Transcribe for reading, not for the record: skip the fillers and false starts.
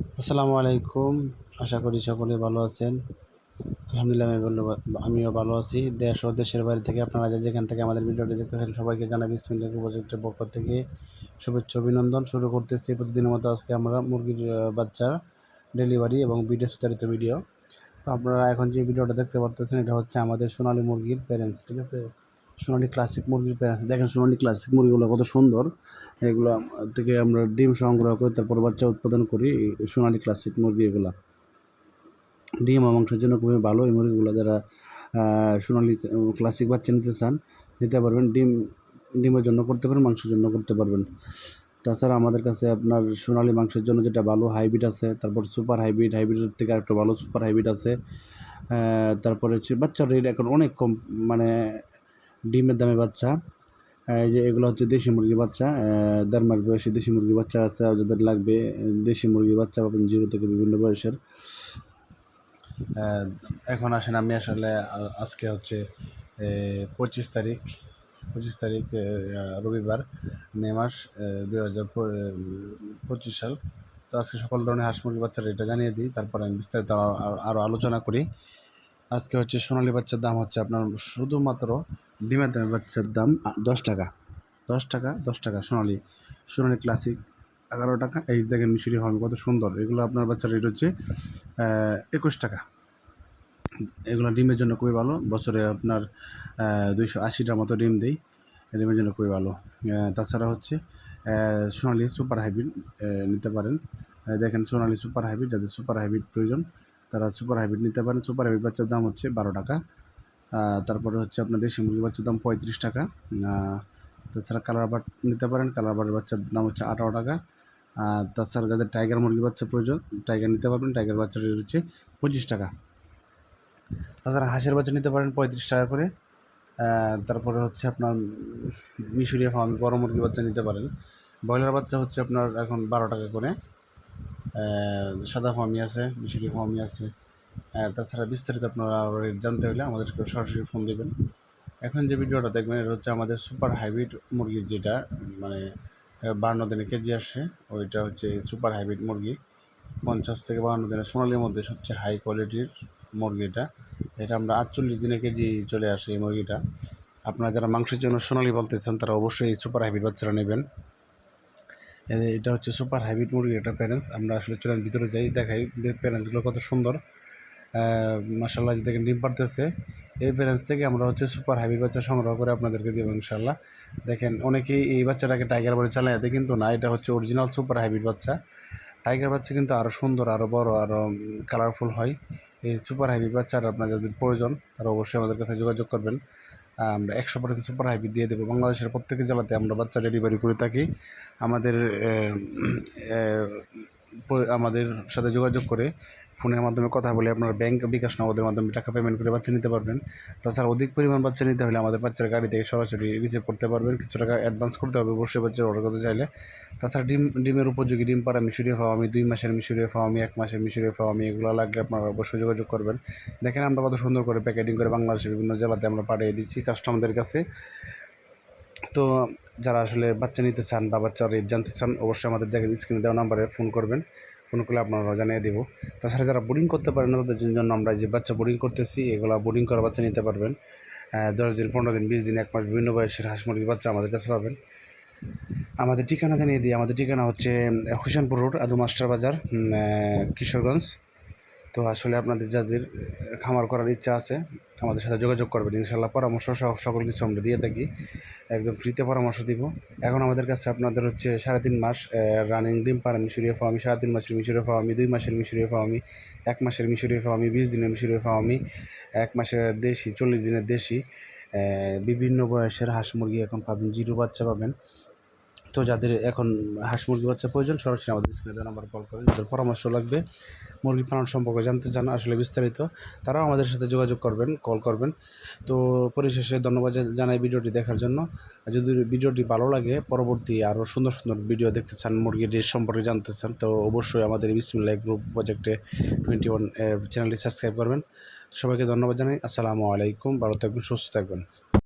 আসসালামু আলাইকুম। আশা করি সকলে ভালো আছেন। আলহামদুলিল্লাহ আমিও ভালো আছি। দেশ ও দেশের বাইরে থেকে আপনারা যেখান থেকে আমাদের ভিডিওটি দেখতেছেন সবাইকে জানাই বিসমিল্লাহ প্রজেক্টের পক্ষ থেকে শুভেচ্ছা অভিনন্দন। শুরু করতেছি প্রতিদিনের মতো আজকে আমরা মুরগির বাচ্চার ডেলিভারি এবং বিস্তারিত ভিডিও। তো আপনারা এখন যে ভিডিওটা দেখতে পারতেছেন এটা হচ্ছে আমাদের সোনালী মুরগির প্যারেন্টস, ঠিক আছে? সোনালী ক্লাসিক মুরগির প্যারেন্টস। দেখেন সোনালী ক্লাসিক মুরগিগুলো কত সুন্দর। এগুলো থেকে আমরা ডিম সংগ্রহ করে তারপর বাচ্চা উৎপাদন করি। সোনালী ক্লাসিক মুরগি এগুলা ডিম ও মাংসের জন্য খুবই ভালো। এই মুরগিগুলো যারা সোনালী ক্লাসিক বাচ্চা নিতে চান নিতে পারবেন। ডিমের জন্য করতে পারেন, মাংসের জন্য করতে পারবেন। তাছাড়া আমাদের কাছে আপনার সোনালী মাংসের জন্য যেটা ভালো হাইব্রিড আছে, তারপর সুপার হাইব্রিডের থেকে আরেকটু ভালো সুপার হাইব্রিড আছে। তারপরে হচ্ছে বাচ্চার রেট এখন অনেক কম, মানে ডিমের দামে বাচ্চা। এই যে এগুলো হচ্ছে দেশি মুরগির বাচ্চা, 1.5 মাস বয়সী দেশি মুরগির বাচ্চা আছে। যাদের লাগবে দেশি মুরগির বাচ্চা পাবেন 0 থেকে বিভিন্ন বয়সের। এখন আসেন, আমি আসলে আজকে হচ্ছে 25 তারিখ রবিবার, মে মাস 2025 সাল। তো আজকে সকল ধরনের হাঁস মুরগির বাচ্চার রেটটা জানিয়ে দিই, তারপরে আমি বিস্তারিত আরও আলোচনা করি। আজকে হচ্ছে সোনালী বাচ্চার দাম হচ্ছে আপনার শুধুমাত্র ডিমের দামের বাচ্চার দাম 10 টাকা। 10 টাকা সোনালী ক্লাসিক 11 টাকা। এই দেখেন মিশরি ফার্ম কত সুন্দর। এগুলো আপনার বাচ্চার রেট হচ্ছে 21 টাকা। এগুলো ডিমের জন্য খুবই ভালো। বছরে আপনার 280টার মতো ডিম দেই। ডিমের জন্য খুবই ভালো। তাছাড়া হচ্ছে সোনালী সুপার হাইব্রিড নিতে পারেন। দেখেন সোনালী সুপার হাইব্রিড, যাদের সুপার হাইব্রিড প্রয়োজন তারা সুপার হাইব্রিড নিতে পারেন। সুপার হাইব্রিড বাচ্চার দাম হচ্ছে 12 টাকা। তারপরে হচ্ছে আপনার দেশি মুরগির বাচ্চার দাম 35 টাকা। তাছাড়া কালার বাট নিতে পারেন, কালার বাটের বাচ্চার দাম হচ্ছে 18 টাকা। তাছাড়া যাদের টাইগার মুরগির বাচ্চা প্রয়োজন টাইগার নিতে পারবেন, টাইগার বাচ্চার রেট হচ্ছে 25 টাকা। তাছাড়া হাঁসের বাচ্চা নিতে পারেন 35 টাকা করে। তারপরে হচ্ছে আপনার মিশরীয় ফার্ম বড় মুরগির বাচ্চা নিতে পারেন। ব্রয়লার বাচ্চা হচ্ছে আপনার এখন 12 টাকা করে। সাদা ফার্মি আছে, মিশরি ফার্মি আছে। তাছাড়া বিস্তারিত আপনারা রেট জানতে হলে আমাদেরকে সরাসরি ফোন দেবেন। এখন যে ভিডিওটা দেখবেন এটা হচ্ছে আমাদের সুপার হাইব্রিড মুরগির, যেটা মানে 52 দিনে কেজি আসে, ওইটা হচ্ছে সুপার হাইব্রিড মুরগি। 50 থেকে 52 দিনে সোনালির মধ্যে সবচেয়ে হাই কোয়ালিটির মুরগি এটা আমরা 48 দিনে কেজি চলে আসে এই মুরগিটা। আপনারা যারা মাংসের জন্য সোনালি বলতে চান তারা অবশ্যই সুপার হাইব্রিড বাচ্চারা নেবেন। এটা হচ্ছে সুপার হাইব্রিড মুরগি, এটা প্যারেন্টস। আমরা আসলে চলেন ভিতরে যাই, দেখাই প্যারেন্টসগুলো কত সুন্দর। মাশাআল্লাহ, দেখেন ডিম পারতেছে। এই প্যারেন্টস থেকে আমরা হচ্ছে সুপার হাইব্রিড বাচ্চা সংগ্রহ করে আপনাদেরকে দেবো ইনশাআল্লাহ। দেখেন অনেকেই এই বাচ্চাটাকে টাইগার বলে চালায় দেয়, কিন্তু না, এটা হচ্ছে অরিজিনাল সুপার হাইব্রিড বাচ্চা। টাইগার বাচ্চা কিন্তু আরও সুন্দর, আরও বড়, আরও কালারফুল হয়। এই সুপার হাইব্রিড বাচ্চার আপনার যাদের প্রয়োজন তারা অবশ্যই আমাদের কাছে যোগাযোগ করবেন। আমরা 100% সুপার হাইব্রিড দিয়ে দেবো। বাংলাদেশের প্রত্যেকটি জেলাতে আমরা বাচ্চা ডেলিভারি করে থাকি। আমাদের আমাদের সাথে যোগাযোগ করে ফোনের মাধ্যমে কথা বলে আপনারা ব্যাংক, বিকাশ, নগদের মাধ্যমে টাকা পেমেন্ট করে বাচ্চা নিতে পারবেন। তাছাড়া অধিক পরিমাণ বাচ্চা নিতে হলে আমাদের বাচ্চার গাড়ি থেকে সরাসরি রিসিভ করতে পারবেন। কিছু টাকা অ্যাডভান্স করতে হবে অবশ্যই বাচ্চার অর্ডার করতে চাইলে। তাছাড়া ডিমের উপযোগী ডিম পাড়া মিশরীয় ফাওয়ামি, 2 মাসের মিশরীয় ফাওয়ামি, 1 মাসের মিশরীয় ফাওয়ামি, এগুলো লাগলে আপনারা অবশ্যই যোগাযোগ করবেন। দেখেন আমরা কত সুন্দর করে প্যাকেটিং করে বাংলাদেশের বিভিন্ন জেলাতে আমরা পাঠিয়ে দিচ্ছি কাস্টমারদের কাছে। তো যারা আসলে বাচ্চা নিতে চান বা বাচ্চার রেট জানতে চান অবশ্যই আমাদের দেখেন স্ক্রিনে দেওয়া নাম্বারে ফোন করবেন। ফোন করলে আপনারা জানিয়ে দেবো। তাছাড়া যারা বোর্ডিং করতে পারেন না তাদের জন্য আমরা যে বাচ্চা বোর্ডিং করতেছি, এগুলো বোর্ডিং করা বাচ্চা নিতে পারবেন। 10 দিন, 15 দিন, 20 দিন, 1 মাস বিভিন্ন বয়সের হাঁস মুরগির বাচ্চা আমাদের কাছে পাবেন। আমাদের ঠিকানা জানিয়ে দিই। আমাদের ঠিকানা হচ্ছে হোসেনপুর রোড, আদু মাস্টার বাজার, কিশোরগঞ্জ। তো আসলে আপনাদের যাদের খামার করার ইচ্ছা আছে আমাদের সাথে যোগাযোগ করবেন ইনশাআল্লাহ। পরামর্শ সহ সকল কিছু আমরা দিয়ে থাকি, একদম ফ্রিতে পরামর্শ দিব। এখন আমাদের কাছে আপনাদের হচ্ছে 3.5 মাস রানিং ডিম পাড়া মিশরীয় ফাওয়ামি, 3.5 মাসের মিশরীয় ফাওয়ামি, 2 মাসের মিশরীয় ফাওয়ামি, 1 মাসের মিশরীয় ফাওয়ামি, 20 দিনের মিশরীয় ফাওয়ামি, 1 মাসের দেশি, 40 দিনের দেশি, বিভিন্ন বয়সের হাঁস মুরগি এখন পাবেন, 0 বাচ্চা পাবেন। তো যাদের এখন হাঁস মুরগি বাচ্চা প্রয়োজন সরাসরি আমাদের স্ক্রিনে নাম্বার কল করেন। যাদের পরামর্শ লাগবে মুরগি পালন সম্পর্কে জানতে চান আসলে বিস্তারিত, তারাও আমাদের সাথে যোগাযোগ করবেন, কল করবেন। তো পরিশেষে ধন্যবাদ জানাই ভিডিওটি দেখার জন্য। যদি ভিডিওটি ভালো লাগে, পরবর্তী আরও সুন্দর সুন্দর ভিডিও দেখতে চান, মুরগির রেট সম্পর্কে জানতে চান, তো অবশ্যই আমাদের বিসমিল্লাহ গ্রুপ প্রজেক্টে 21 চ্যানেলটি সাবস্ক্রাইব করবেন। সবাইকে ধন্যবাদ জানাই। আসসালামু আলাইকুম। ভালো থাকবেন, সুস্থ থাকবেন।